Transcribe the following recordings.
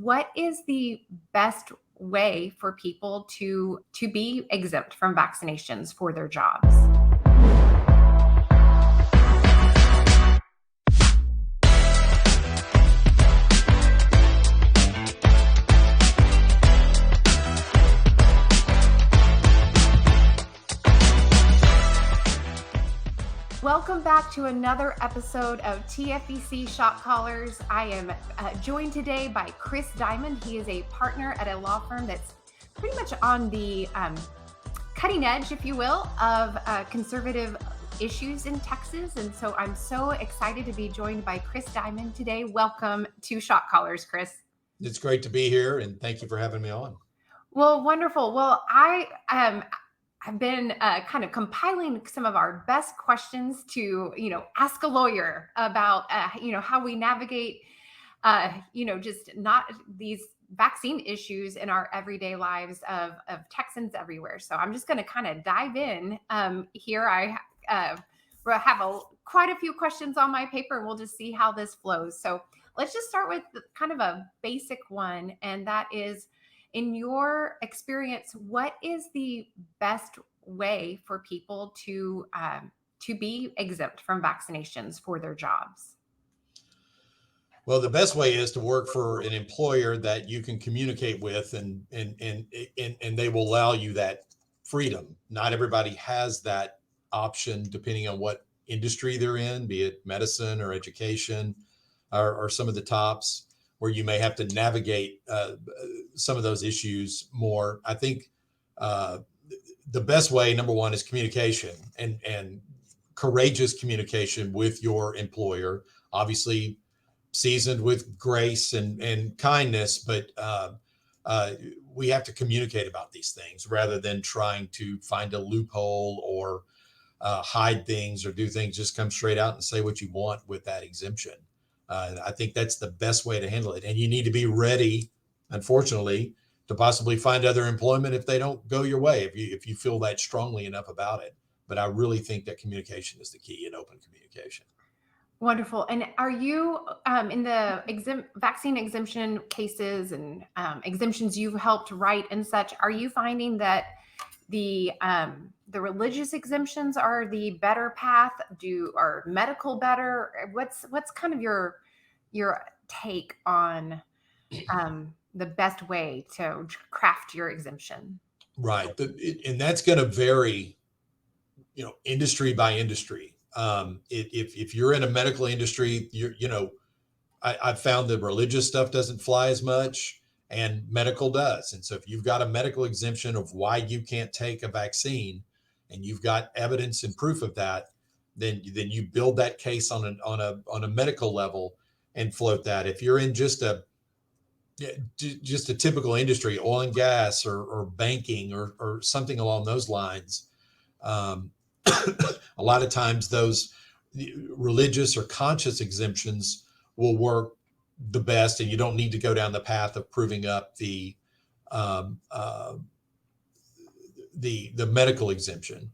what is the best way for people to be exempt from vaccinations for their jobs? Welcome back to another episode of TFVC Shot Callers. I am joined today by Chris Diamond. He is a partner at a law firm that's pretty much on the cutting edge, if you will, of conservative issues in Texas. And so I'm so excited to be joined by Chris Diamond today. Welcome to Shot Callers, Chris. It's great to be here, and thank you for having me on. Well, wonderful. Well, I've been kind of compiling some of our best questions to, ask a lawyer about, how we navigate, just not these vaccine issues in our everyday lives of Texans everywhere. So I'm just going to kind of dive in here. I have quite a few questions on my paper, and we'll just see how this flows. So let's just start with kind of a basic one, and that is, in your experience, what is the best way for people to be exempt from vaccinations for their jobs? Well, the best way is to work for an employer that you can communicate with, and they will allow you that freedom. Not everybody has that option, depending on what industry they're in, be it medicine or education, or some of the tops, where you may have to navigate some of those issues more. I think the best way, number one, is communication and courageous communication with your employer, obviously seasoned with grace and kindness, but we have to communicate about these things rather than trying to find a loophole or hide things or do things. Just come straight out and say what you want with that exemption. I think that's the best way to handle it. And you need to be ready, unfortunately, to possibly find other employment if they don't go your way, if you feel that strongly enough about it. But I really think that communication is the key, and open communication. Wonderful. And are you in the vaccine exemption cases and exemptions you've helped write and such, are you finding that the religious exemptions are the better path? Are medical better? What's kind of your take on the best way to craft your exemption? Right. And that's going to vary, industry by industry. If you're in a medical industry, I've found that religious stuff doesn't fly as much, and medical does. And so if you've got a medical exemption of why you can't take a vaccine, and you've got evidence and proof of that, then you build that case on a medical level and float that. If you're in just a typical industry, oil and gas or banking or something along those lines, a lot of times those religious or conscious exemptions will work the best, and you don't need to go down the path of proving up the medical exemption.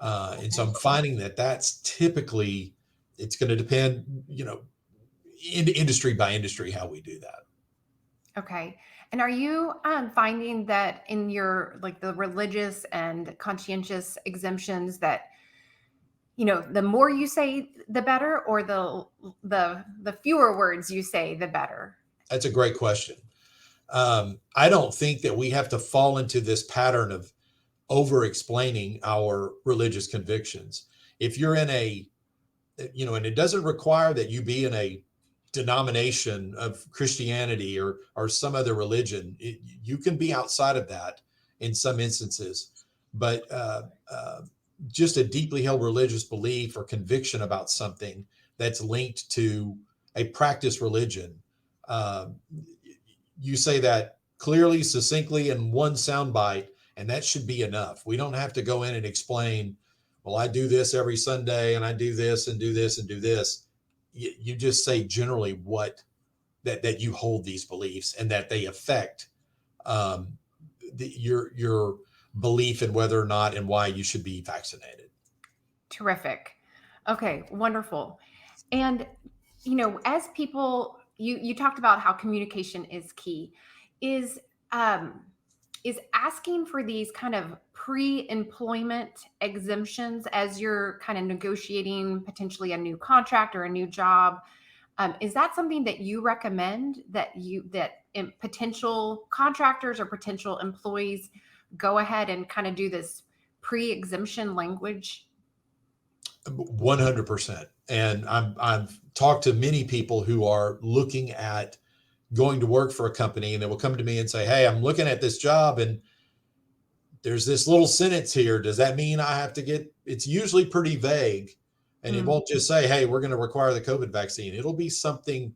And so I'm finding that that's typically, it's going to depend, industry by industry, how we do that. Okay. And are you finding that in your, the religious and conscientious exemptions that, the more you say, the better, or the fewer words you say, the better? That's a great question. I don't think that we have to fall into this pattern of over-explaining our religious convictions. If you're in and it doesn't require that you be in a denomination of Christianity or some other religion. You can be outside of that in some instances, but just a deeply held religious belief or conviction about something that's linked to a practice religion. You say that clearly, succinctly, in one soundbite, and that should be enough. We don't have to go in and explain, well, I do this every Sunday, and I do this and do this and do this. You just say generally that you hold these beliefs and that they affect your belief in whether or not and why you should be vaccinated. Terrific. Okay, wonderful. And, as people you talked about how communication is key. Is um, is asking for these kind of pre-employment exemptions as you're kind of negotiating potentially a new contract or a new job, is that something that you recommend that potential contractors or potential employees go ahead and kind of do this pre-exemption language? 100%. And I've talked to many people who are looking at going to work for a company, and they will come to me and say, "Hey, I'm looking at this job and there's this little sentence here. Does that mean I have to get?" It's usually pretty vague, and it Mm, won't just say, "Hey, we're going to require the COVID vaccine." It'll be something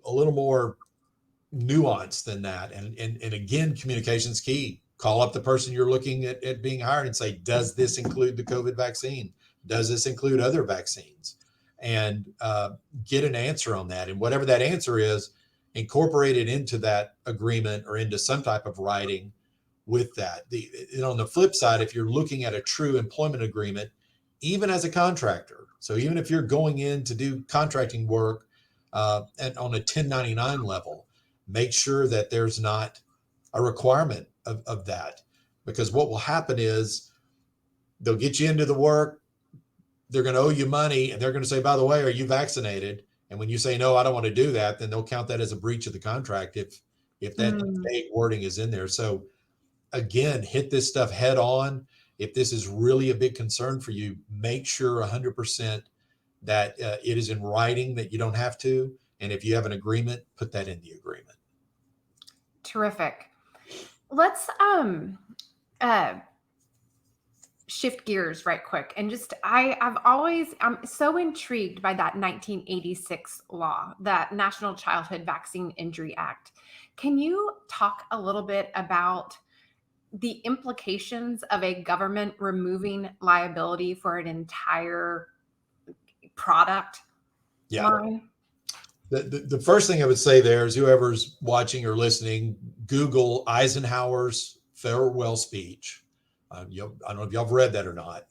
a little more nuanced than that. And again, communication's key. Call up the person you're looking at being hired and say, "Does this include the COVID vaccine? Does this include other vaccines?" And get an answer on that. And whatever that answer is, incorporate it into that agreement or into some type of writing with that. On the flip side, if you're looking at a true employment agreement, even as a contractor, so even if you're going in to do contracting work and on a 1099 level, make sure that there's not a requirement of that. Because what will happen is they'll get you into the work, they're going to owe you money, and they're going to say, "By the way, are you vaccinated?" And when you say, "No, I don't want to do that," then they'll count that as a breach of the contract if that mm. vague wording is in there. So again, hit this stuff head on. If this is really a big concern for you, make sure 100% that it is in writing, that you don't have to. And if you have an agreement, put that in the agreement. Terrific. Let's uh shift gears right quick and just I'm so intrigued by that 1986 law, that National Childhood Vaccine Injury Act. Can you talk a little bit about the implications of a government removing liability for an entire product Yeah. line? The first thing I would say there is, whoever's watching or listening, Google Eisenhower's farewell speech. I don't know if y'all have read that or not.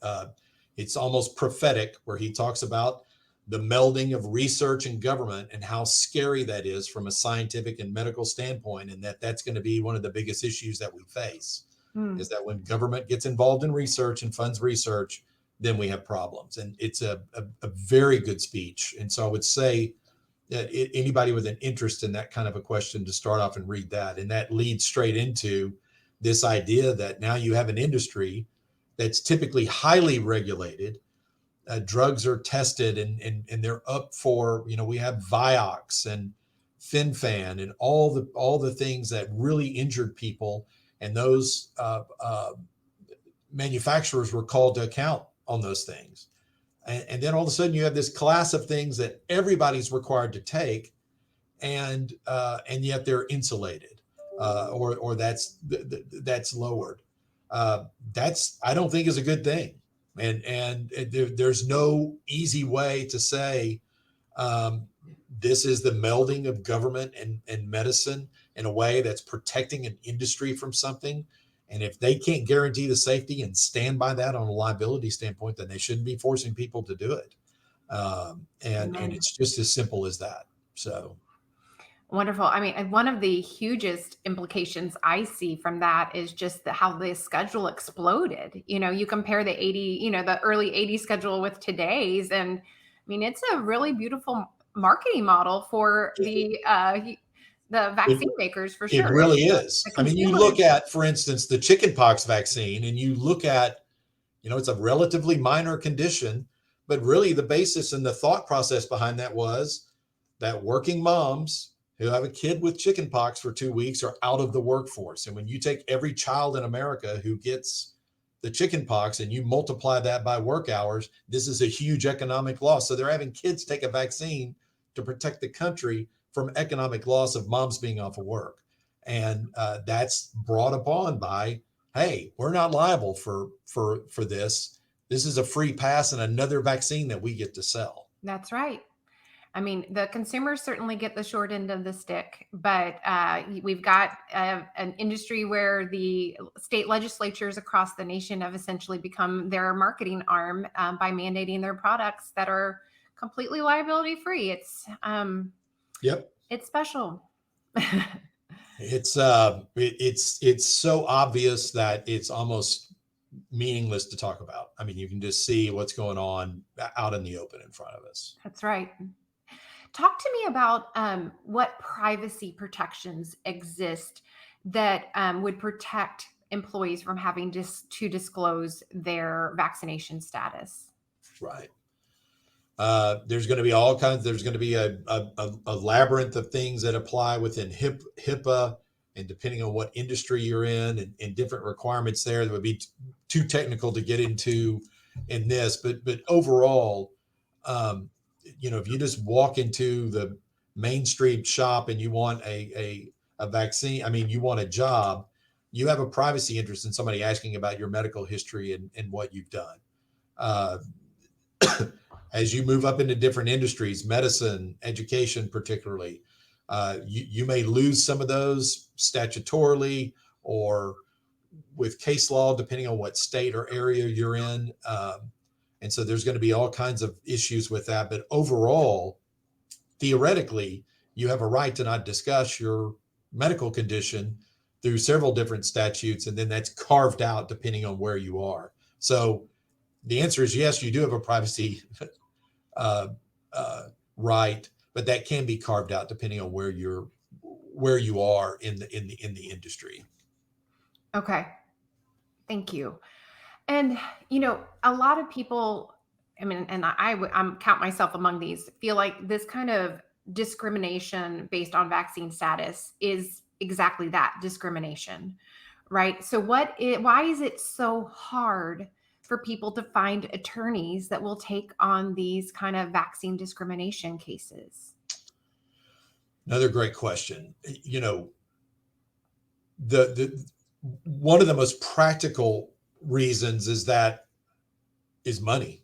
It's almost prophetic, where he talks about the melding of research and government and how scary that is from a scientific and medical standpoint, and that's going to be one of the biggest issues that we face, Mm, is that when government gets involved in research and funds research, then we have problems. And it's a very good speech. And so I would say that anybody with an interest in that kind of a question to start off and read that. And that leads straight into this idea that now you have an industry that's typically highly regulated. Drugs are tested and they're up for, we have Vioxx and FinFan and all the things that really injured people. And those manufacturers were called to account on those things. And then all of a sudden you have this class of things that everybody's required to take, and yet they're insulated, or that's lowered. That's, I don't think, is a good thing. And there's no easy way to say this is the melding of government and medicine in a way that's protecting an industry from something. And if they can't guarantee the safety and stand by that on a liability standpoint, then they shouldn't be forcing people to do it. And amen. it's just as simple as that. So Wonderful. I mean, and one of the hugest implications I see from that is just how the schedule exploded. You compare the early 80s schedule with today's, and I mean, it's a really beautiful marketing model for the it, vaccine makers, for it sure. really is. The I mean, you consumers. look at, for instance, the chickenpox vaccine, and you look at, it's a relatively minor condition, but really the basis and the thought process behind that was that working moms who have a kid with chickenpox for 2 weeks are out of the workforce. And when you take every child in America who gets the chickenpox and you multiply that by work hours, this is a huge economic loss. So they're having kids take a vaccine to protect the country from economic loss of moms being off of work. And that's brought upon by, hey, we're not liable for this. This is a free pass and another vaccine that we get to sell. That's right. I mean, the consumers certainly get the short end of the stick, but we've got an industry where the state legislatures across the nation have essentially become their marketing arm by mandating their products that are completely liability free. Yep. It's special. It's so obvious that it's almost meaningless to talk about. I mean, you can just see what's going on out in the open in front of us. That's right. Talk to me about what privacy protections exist that would protect employees from having to disclose their vaccination status. Right. There's going to be all kinds. There's going to be a labyrinth of things that apply within HIPAA, and depending on what industry you're in, and different requirements there that would be too technical to get into in this. But overall, if you just walk into the mainstream shop and you want a vaccine, I mean, you want a job, you have a privacy interest in somebody asking about your medical history and what you've done. As you move up into different industries, medicine, education, particularly, you may lose some of those statutorily or with case law, depending on what state or area you're in. And so there's going to be all kinds of issues with that. But overall, theoretically, you have a right to not discuss your medical condition through several different statutes. And then that's carved out depending on where you are. So the answer is yes, you do have a privacy right, but that can be carved out depending on where you are in the industry. Okay, thank you. And a lot of people, I mean, and I'm count myself among these, feel like this kind of discrimination based on vaccine status is exactly that, discrimination, right? So why is it so hard for people to find attorneys that will take on these kind of vaccine discrimination cases? Another great question. The one of the most practical reasons is money.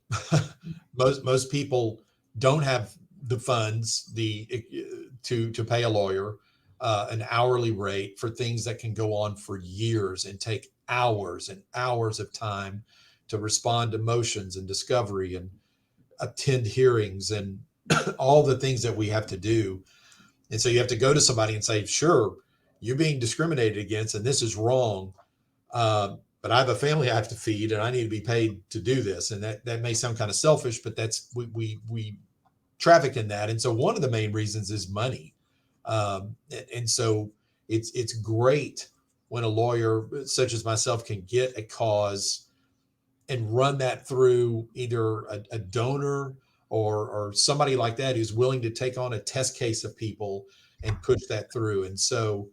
most people don't have the funds to pay a lawyer an hourly rate for things that can go on for years and take hours and hours of time to respond to motions and discovery and attend hearings and all the things that we have to do. And so you have to go to somebody and say, sure, you're being discriminated against and this is wrong. But I have a family I have to feed and I need to be paid to do this. And that may sound kind of selfish, but that's, we traffic in that. And so one of the main reasons is money. And so it's great when a lawyer such as myself can get a cause and run that through either a donor or somebody like that who's willing to take on a test case of people and push that through. And so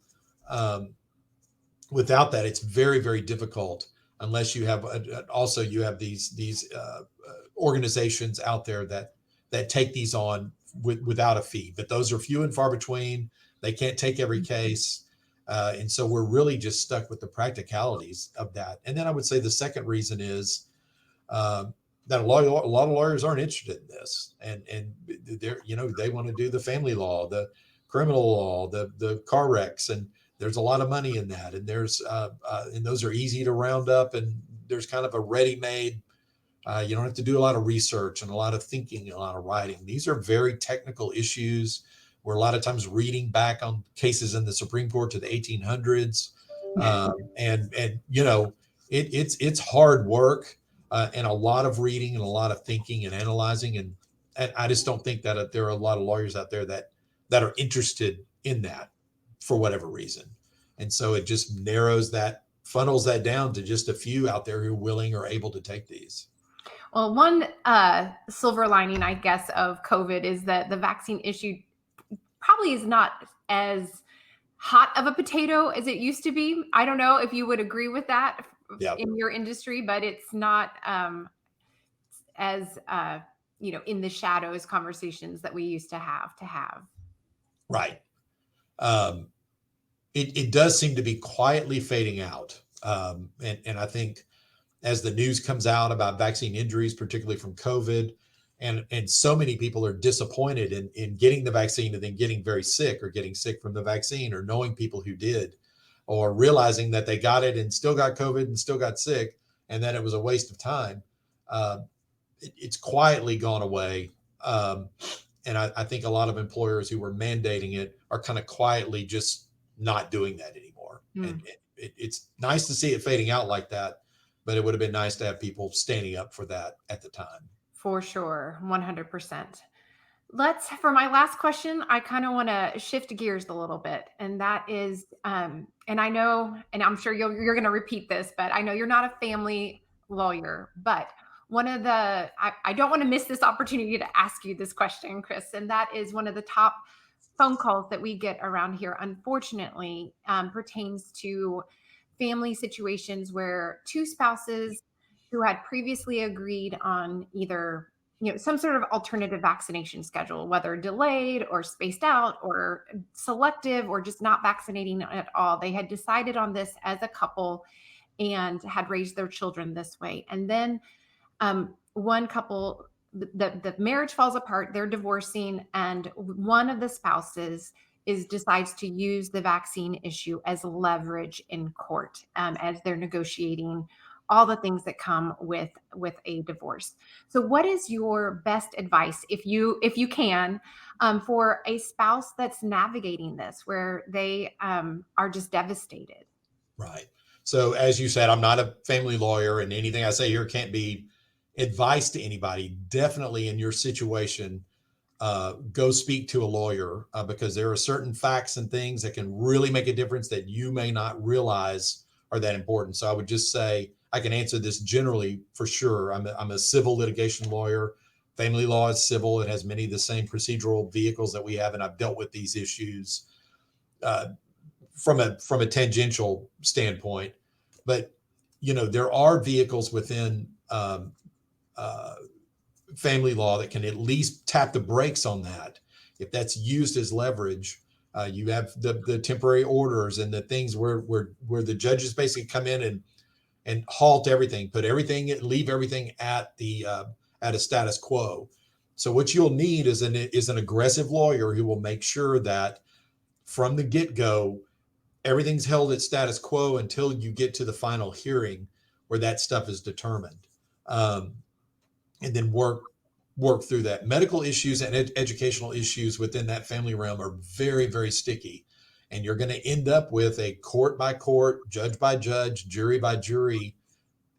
without that, it's very, very difficult unless you have also you have these organizations out there that take these on without a fee. But those are few and far between. They can't take every case. And so we're really just stuck with the practicalities of that. And then I would say the second reason is that a lot of lawyers aren't interested in this, and they're they want to do the family law, the criminal law, the car wrecks, and there's a lot of money in that, and there's and those are easy to round up, and there's kind of a ready-made. You don't have to do a lot of research and a lot of thinking, a lot of writing. These are very technical issues. We're a lot of times reading back on cases in the Supreme Court to the 1800s, and it's hard work. And a lot of reading and a lot of thinking and analyzing. And I just don't think that there are a lot of lawyers out there that are interested in that for whatever reason. And so it just funnels that down to just a few out there who are willing or able to take these. Well, one silver lining, I guess, of COVID is that the vaccine issue probably is not as hot of a potato as it used to be. I don't know if you would agree with that. Yep. In your industry, but it's not as in the shadows conversations that we used to have. Right. It does seem to be quietly fading out. And I think as the news comes out about vaccine injuries, particularly from COVID, and so many people are disappointed in getting the vaccine and then getting very sick or getting sick from the vaccine or knowing people who did, or realizing that they got it and still got COVID and still got sick, and that it was a waste of time. It's quietly gone away. And I think a lot of employers who were mandating it are kind of quietly just not doing that anymore. And it's nice to see it fading out like that, but it would have been nice to have people standing up for that at the time. For sure, 100%. For my last question, I kind of want to shift gears a little bit. And that is, and I know, and I'm sure you're going to repeat this, but I know you're not a family lawyer, but I don't want to miss this opportunity to ask you this question, Chris. And that is one of the top phone calls that we get around here, unfortunately, pertains to family situations where two spouses who had previously agreed on either some sort of alternative vaccination schedule, whether delayed or spaced out or selective or just not vaccinating at all. They had decided on this as a couple and had raised their children this way. And then one couple, the marriage falls apart, they're divorcing, and one of the spouses decides to use the vaccine issue as leverage in court as they're negotiating all the things that come with a divorce. So what is your best advice, if you can, for a spouse that's navigating this, where they are just devastated? Right. So as you said, I'm not a family lawyer, and anything I say here can't be advice to anybody. Definitely in your situation, go speak to a lawyer because there are certain facts and things that can really make a difference that you may not realize are that important. So I would just say, I can answer this generally for sure. I'm a civil litigation lawyer. Family law is civil. It has many of the same procedural vehicles that we have, and I've dealt with these issues from a tangential standpoint. But there are vehicles within family law that can at least tap the brakes on that. If that's used as leverage, you have the temporary orders and the things where the judges basically come in and halt everything, leave everything at a status quo. So what you'll need is an aggressive lawyer who will make sure that from the get-go, everything's held at status quo until you get to the final hearing where that stuff is determined. And then work through that. Medical issues and educational issues within that family realm are very, very sticky. And you're going to end up with a court by court, judge by judge, jury by jury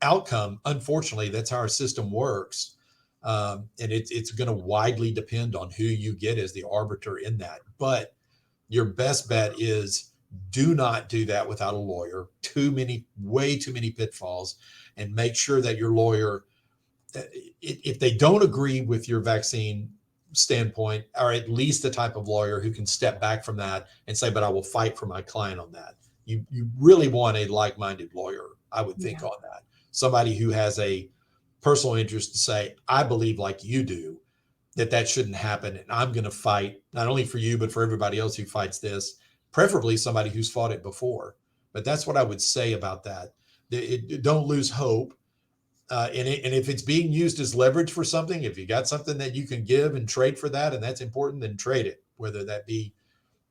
outcome. Unfortunately, that's how our system works. And it's going to widely depend on who you get as the arbiter in that. But your best bet is do not do that without a lawyer. Way too many pitfalls. And make sure that your lawyer, if they don't agree with your vaccine standpoint, are at least the type of lawyer who can step back from that and say, but I will fight for my client on that. You really want a like-minded lawyer, I would think, on that. Somebody who has a personal interest to say, I believe like you do, that shouldn't happen. And I'm going to fight not only for you, but for everybody else who fights this, preferably somebody who's fought it before. But that's what I would say about that. Don't lose hope. And if it's being used as leverage for something, if you got something that you can give and trade for that, and that's important, then trade it, whether that be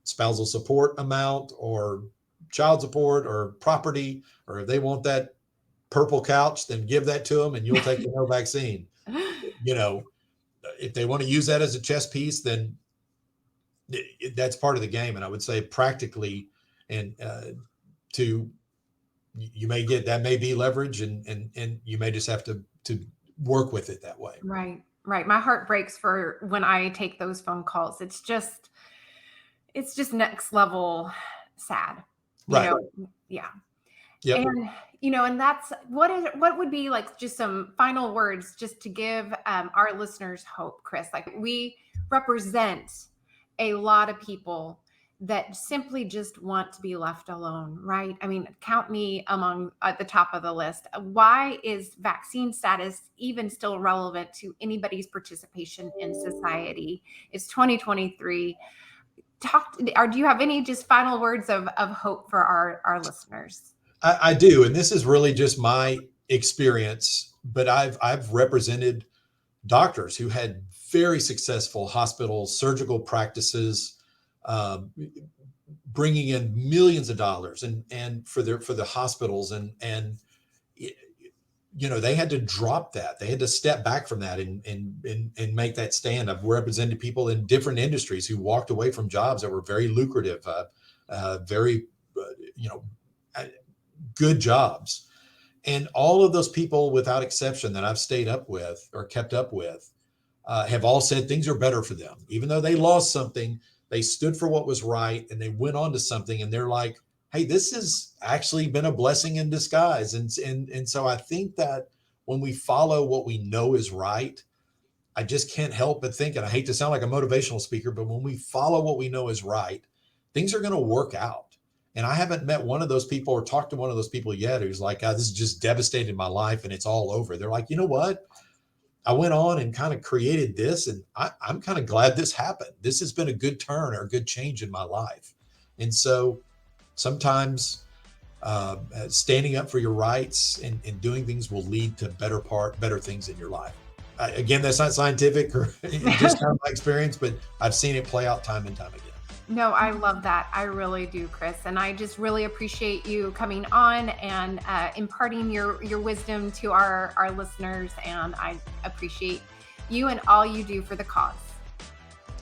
spousal support amount or child support or property, or if they want that purple couch, then give that to them and you'll take the no vaccine. If they want to use that as a chess piece, then that's part of the game. And I would say practically, and you may get that may be leverage, and you may just have to work with it that way. Right. My heart breaks for when I take those phone calls. It's just next level sad. Right. Yeah. Yep. And that's what would be like just some final words just to give our listeners hope, Chris. Like, we represent a lot of people that simply just want to be left alone, right? I mean, count me among at the top of the list. Why is vaccine status even still relevant to anybody's participation in society? It's 2023. Do you have any just final words of hope for our listeners? I do. And this is really just my experience, but I've represented doctors who had very successful hospitals, surgical practices, bringing in millions of dollars and for the hospitals. And they had to drop that. They had to step back from that and make that stand. I've represented people in different industries who walked away from jobs that were very lucrative, very, good jobs. And all of those people, without exception, that I've stayed up with or kept up with, have all said things are better for them. Even though they lost something, they stood for what was right and they went on to something, and they're like, hey, this has actually been a blessing in disguise. And so I think that when we follow what we know is right, I just can't help but think, and I hate to sound like a motivational speaker, but when we follow what we know is right, things are going to work out. And I haven't met one of those people or talked to one of those people yet who's like, this is just devastated my life and it's all over. They're like, you know what? I went on and kind of created this, and I'm kind of glad this happened. This has been a good turn or a good change in my life. And so sometimes standing up for your rights and doing things will lead to better things in your life. Again, that's not scientific or just kind of my experience, but I've seen it play out time and time again. No, I love that. I really do, Chris. And I just really appreciate you coming on and imparting your wisdom to our listeners. And I appreciate you and all you do for the cause.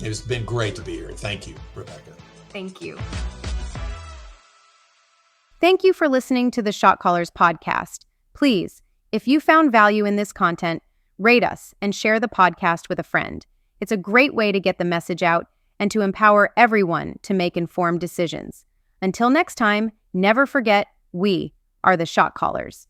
It's been great to be here. Thank you, Rebecca. Thank you. Thank you for listening to the Shot Callers podcast. Please, if you found value in this content, rate us and share the podcast with a friend. It's a great way to get the message out and to empower everyone to make informed decisions. Until next time, never forget, we are the Shot Callers.